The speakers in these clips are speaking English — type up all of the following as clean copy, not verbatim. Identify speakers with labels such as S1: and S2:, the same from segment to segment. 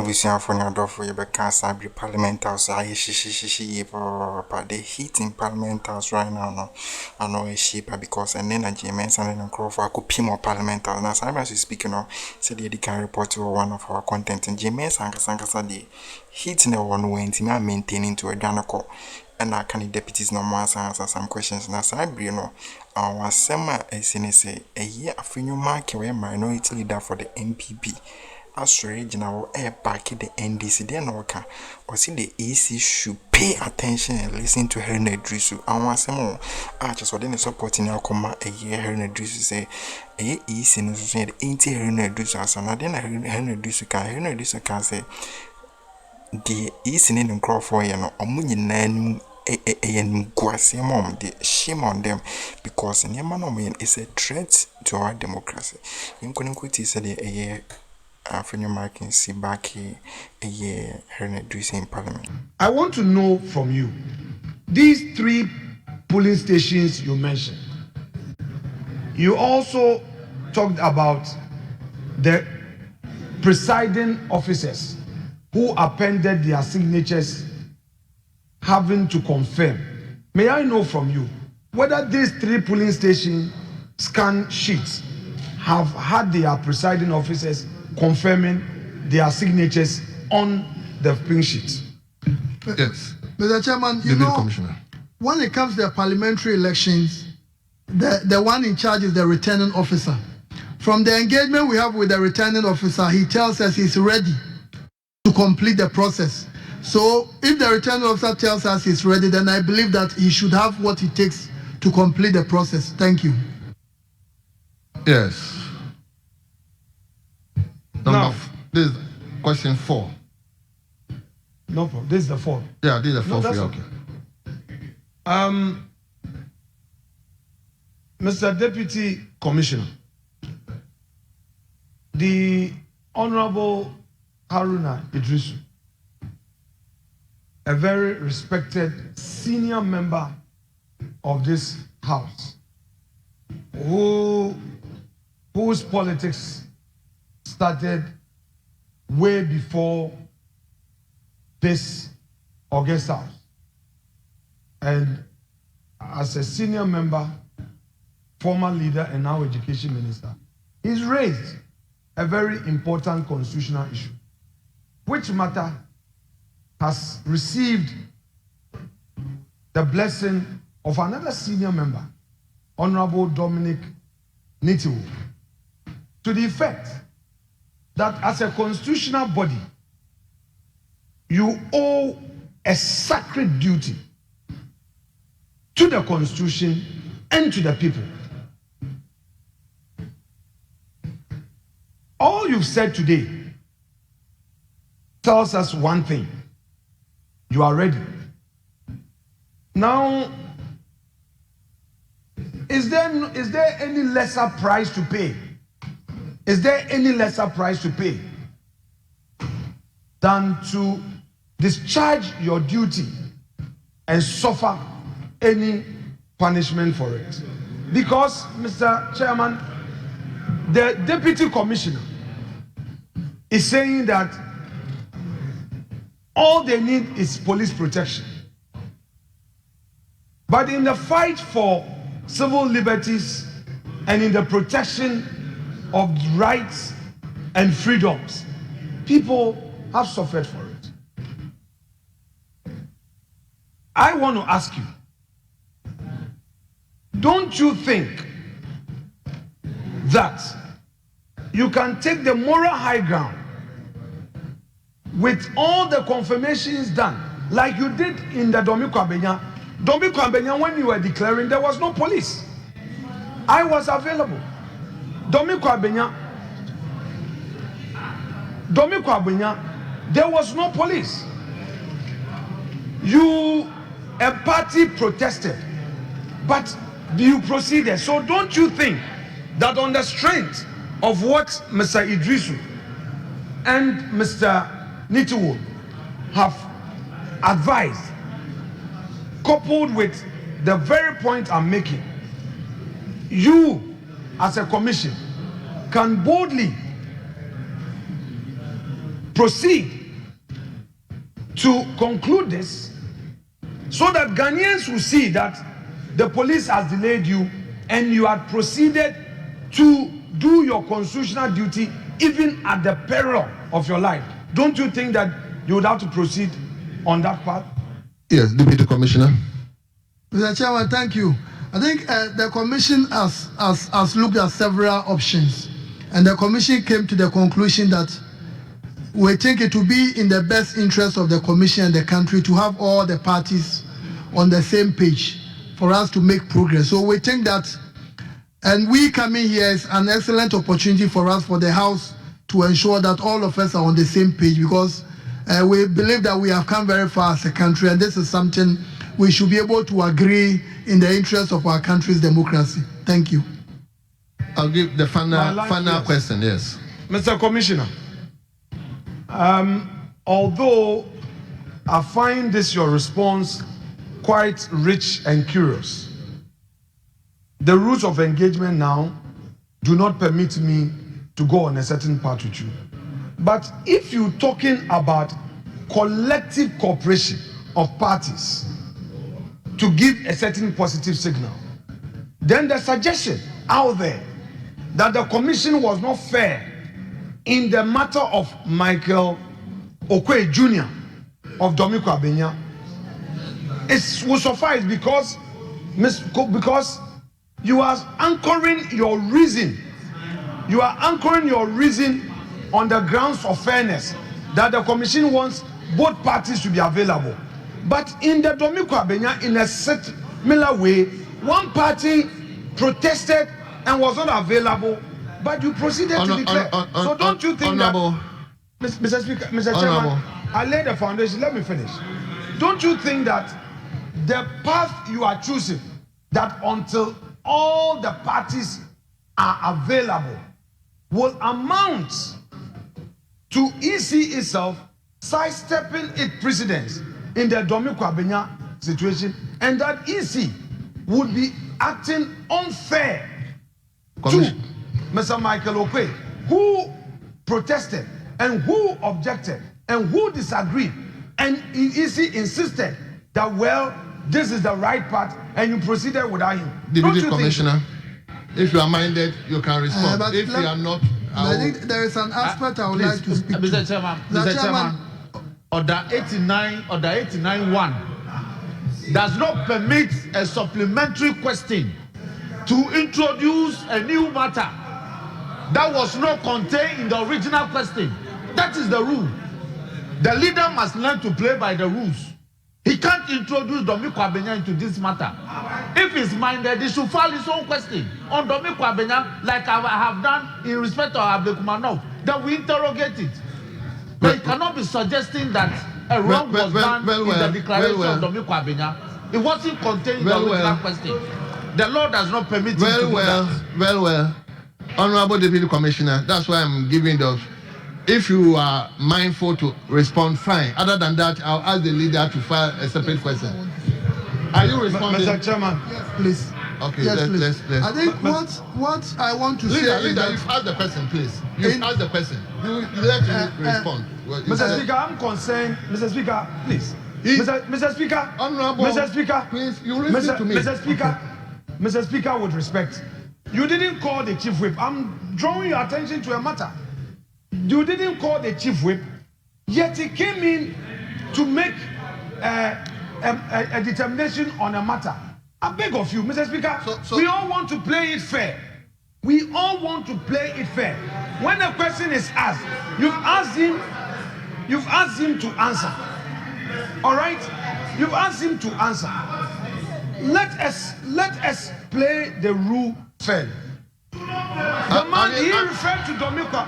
S1: Abusian for your door for your Sabri Parliament House. I she the heat in Parliament House right now. No, I know a sheep because and then a James and Crawford I could pay more Parliament House. Now, Simon is speaking of said they can report to one of our content and James and Cassandra heat in the one way to maintaining to a Danako. And our can deputies no more answer some questions. Now, Sabri, no, our summer as in say a year after you mark a minority leader for the MPP. As regional air back the NDC, then worker or see the EC should pay attention and listen to Haruna Iddrisu. I want some more. I just want supporting Akroma a year Haruna Iddrisu say a EC no say the anti Haruna Iddrisu as another Haruna Iddrisu can say the EC in Crawford you know omunyi and Guasiamom, the shame on them because Yamanoman is a threat to our democracy. In Konikuti said a year after Markin see back a year Haruna Iddrisu in Parliament.
S2: I want to know from you these 3 polling stations you mentioned. You also talked about the presiding officers who appended their signatures having to confirm. May I know from you whether these 3 polling station scan sheets have had their presiding officers confirming their signatures on the pink sheet?
S3: Yes.
S4: Mr. Chairman, you know, when it comes to the parliamentary elections, the one in charge is the returning officer. From the engagement we have with the returning officer, he tells us he's ready to complete the process. So if the returning officer tells us he's ready, then I believe that he should have what it takes to complete the process. Thank you.
S3: Yes. Now, this is question 4.
S2: No problem. This is the 4th.
S3: Yeah, this is the 4th.
S2: No,
S3: okay.
S2: Mr. Deputy Commissioner, the Honorable Haruna Iddrisu, a very respected senior member of this house, whose politics started way before this August House. And as a senior member, former leader and now education minister, he's raised a very important constitutional issue, which matter has received the blessing of another senior member, Honorable Dominic Newz, to the effect that as a constitutional body, you owe a sacred duty to the Constitution and to the people. All you've said today tells us one thing: you are ready. Now, is there any lesser price to pay? Is there any lesser price to pay than to discharge your duty and suffer any punishment for it? Because, Mr. Chairman, the Deputy Commissioner is saying that all they need is police protection. But in the fight for civil liberties and in the protection of rights and freedoms, people have suffered for it. I want to ask you, don't you think that you can take the moral high ground with all the confirmations done, like you did in the Domiko Abenya, when you were declaring, there was no police. I was available. Domiko Abenya, there was no police. A party protested, but you proceeded. So don't you think that on the strength of what Mr. Iddrisu and Mr. Newz have advised, coupled with the very point I'm making, you as a commission can boldly proceed to conclude this so that Ghanaians will see that the police has delayed you and you had proceeded to do your constitutional duty even at the peril of your life. Don't you think that you would have to proceed on that path?
S3: Yes, Deputy Commissioner.
S4: Mr. Chairman, thank you. I think the commission has looked at several options, and the commission came to the conclusion that we think it will be in the best interest of the commission and the country to have all the parties on the same page for us to make progress. So we think that, and we coming here is an excellent opportunity for us, for the House, to ensure that all of us are on the same page, because we believe that we have come very far as a country, and this is something we should be able to agree in the interest of our country's democracy. Thank you.
S3: I'll give the final question, yes.
S2: Mr. Commissioner, although I find this your response quite rich and curious, the rules of engagement now do not permit me to go on a certain path with you. But if you're talking about collective cooperation of parties to give a certain positive signal, then the suggestion out there that the commission was not fair in the matter of Michael Okwe Jr. of Domiko-Abenya will suffice, because you are anchoring your reason. You are anchoring your reason on the grounds of fairness, that the commission wants both parties to be available. But in the Domiko-Abenya, in a similar way, one party protested and was not available, but you proceeded to declare. So don't you think that, Mr. Speaker, Mr. Chairman, I laid the foundation, let me finish. Don't you think that the path you are choosing, that until all the parties are available, will amount to EC itself sidestepping its precedence in the Domiko-Abenya situation, and that EC would be acting unfair to Mr. Michael Okwe, who protested and who objected and who disagreed, and EC insisted that, well, this is the right path, and you proceeded without him.
S3: Deputy Commissioner, if you are minded, you can respond. If you are not,
S4: I think there is an aspect I would like to speak to.
S5: Mr. Chairman, Order 89(1) does not permit a supplementary question to introduce a new matter that was not contained in the original question. That is the rule. The leader must learn to play by the rules. He can't introduce Domiko-Abenya into this matter. If he's minded, he should file his own question on Domiko-Abenya, like I have done in respect of Abdekumanov. Then we interrogate it. But it cannot be suggesting that a wrong was done in the declaration of Domiko-Abenya. It wasn't contained in the original question. The law does not permit him to do that.
S3: Well. Honorable Deputy Commissioner, that's why I'm giving the... If you are mindful to respond, fine. Other than that, I'll ask the leader to file a separate question. Are you responding?
S2: Mr. Chairman,
S4: yes, please.
S3: Okay,
S4: yes,
S3: let's.
S4: I think what I want to say
S3: Leader, you've asked the question, please. You've asked the question. You let me respond.
S2: Mr. Speaker, I'm concerned. Mr. Speaker, please. Mr. Speaker,
S3: Honorable,
S2: Mr. Speaker,
S3: please, you listen to me.
S2: Mr. Speaker, with respect, you didn't call the chief whip. I'm drawing your attention to a matter. You didn't call the chief whip, yet he came in to make a determination on a matter. I beg of you, Mr. Speaker, we all want to play it fair. We all want to play it fair. When a question is asked, you've asked him to answer. All right? You've asked him to answer. Let us play the rule fairly. The man, he referred to Domiko.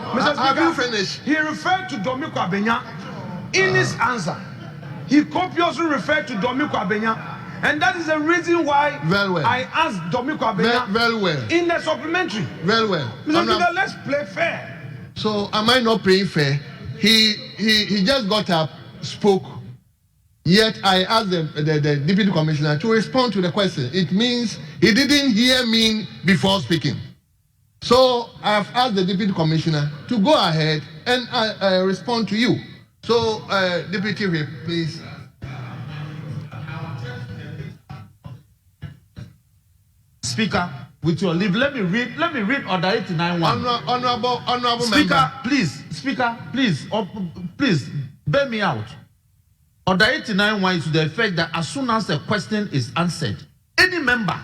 S2: Mr. Speaker,
S3: have you finished?
S2: He referred to Domiko-Abenya in his answer. He copiously referred to Domiko-Abenya, and that is the reason why I asked Domiko-Abenya in the supplementary.
S3: Very well.
S2: Mr. Speaker, let's play fair.
S3: So am I not playing fair? He just got up, spoke, yet I asked the Deputy Commissioner to respond to the question. It means he didn't hear me before speaking. So I've asked the Deputy Commissioner to go ahead and respond to you. So, Deputy Whip, please.
S5: Speaker, with your leave, let me read order 89.1.
S3: Honorable
S5: Speaker,
S3: member.
S5: Please, bear me out. Order 89.1 is to the effect that as soon as the question is answered, any member,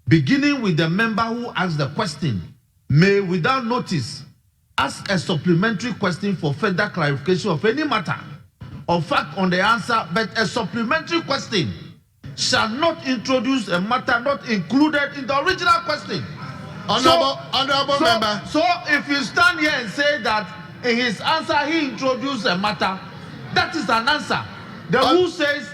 S5: beginning with the member who asked the question, may, without notice, ask a supplementary question for further clarification of any matter or fact on the answer, but a supplementary question shall not introduce a matter not included in the original question.
S3: Honorable member.
S5: So if you stand here and say that in his answer he introduced a matter, that is an answer. The rule says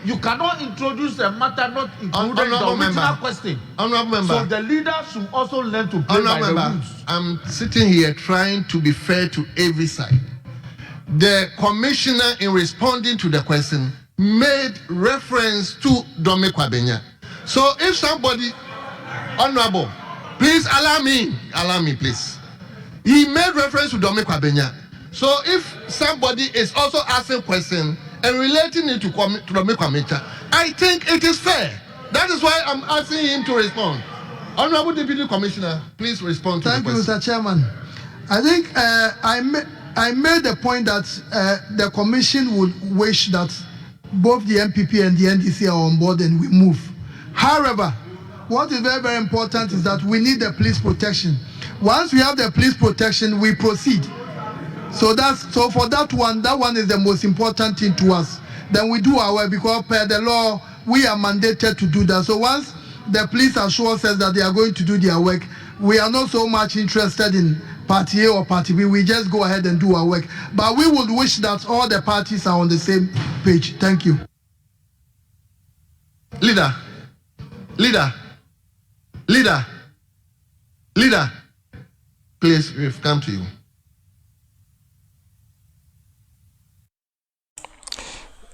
S5: you cannot introduce a matter not included in the original question.
S3: Honorable member.
S5: So the leader should also learn to play by the rules.
S3: I'm sitting here trying to be fair to every side. The commissioner, in responding to the question, made reference to Dome Kwabenya. So if somebody, honorable, please allow me, please. He made reference to Dome Kwabenya. So if somebody is also asking question and relating it to Dome Kwabenya, I think it is fair. That is why I'm asking him to respond. Honorable Deputy Commissioner, please respond to the question.
S4: Thank you, Mr. Chairman. I think I made the point that the commission would wish that both the MPP and the NDC are on board and we move. However, what is very, very important is that we need the police protection. Once we have the police protection, we proceed. So for that one is the most important thing to us. Then we do our work because per the law, we are mandated to do that. So once the police assure us that they are going to do their work, we are not so much interested in party A or party B. We just go ahead and do our work. But we would wish that all the parties are on the same page. Thank you.
S3: Leader. Please, we've come to you.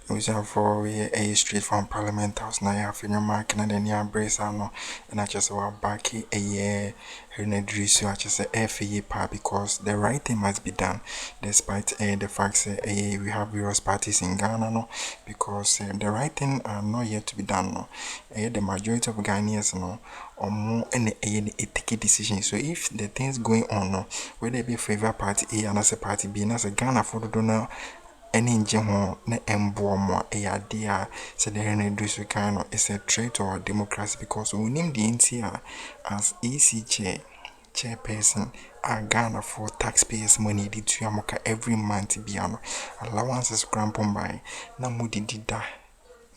S1: We have for a street from Parliament House now. You have in your Markin and then you embrace and I just want back a year. Iddrisu, I just say FA because the right thing must be done, despite the fact that we have various parties in Ghana, no, because the right thing are not yet to be done, no. The majority of Ghanaians, no, or more any take decision. So if the things going on, no, whether it be favor party A and as a party B, and as a Ghana for the donor. Any injury ne embomo dia said the Iddrisu kind of is a threat to our democracy because we name the NCR as EC chairperson Ghana for taxpayers money did to Yamoka every month biano allowances crampon by Namudi dida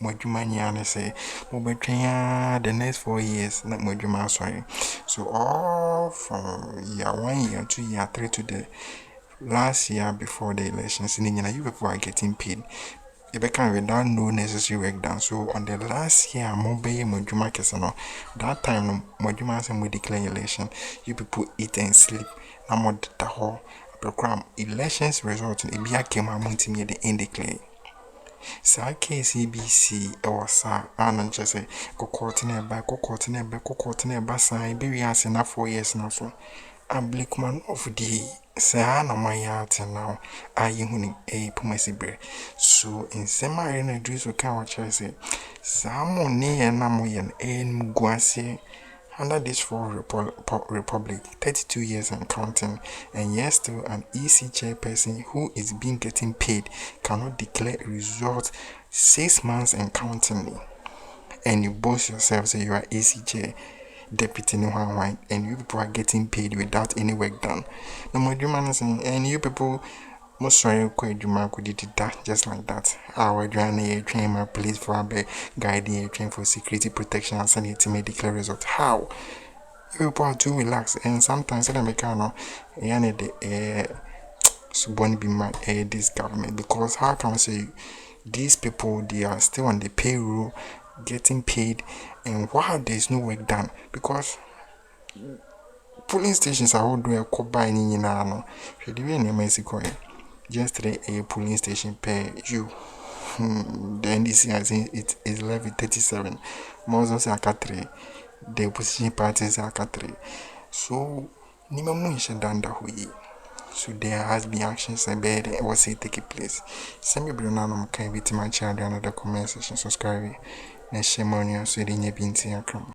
S1: Mojumaniane say Mobetria the next 4 years not Mojuma sorry. So all from year 1 year 2 year 3 to the last year before the elections, you people are getting paid. You can without no necessary work done. So on the last year, mobile Mojuma Kesano, that time Mojuma and we declare election. You people eat and sleep. No more the whole program. Elections result in Ibia came among me the end declare. Sa KCBC or sa and just say go court nearby sign be as enough 4 years now. So I'm Blackman of the Sana my art now. I huni a pumacibre. So in semi Iddrisu couch I say Samo near Namoyan and Guasi under this for Republic 32 years and counting, and yes still an EC chairperson who is being getting paid cannot declare a result 6 months and counting, and you boast yourself say you are EC chair deputy Newz and you people are getting paid without any work done. No more saying and you people most sorry could that just like that. Our journey train my police for a guiding train for security protection and sanity to declare result. How you people are too relaxed and sometimes they make no the be my this government because how can I say these people they are still on the payroll getting paid and while there is no work done because polling stations are all doing a combine in no should be in Mexico. Yesterday a polling station pay you the NDC I think it is level 37 Moses Akatri the opposition parties Akatri so Nimamu is done that way So there has been actions and bed was it taking place. Send me Brunanum can be to my child another comment section subscribe. Next share money so they need Akroma.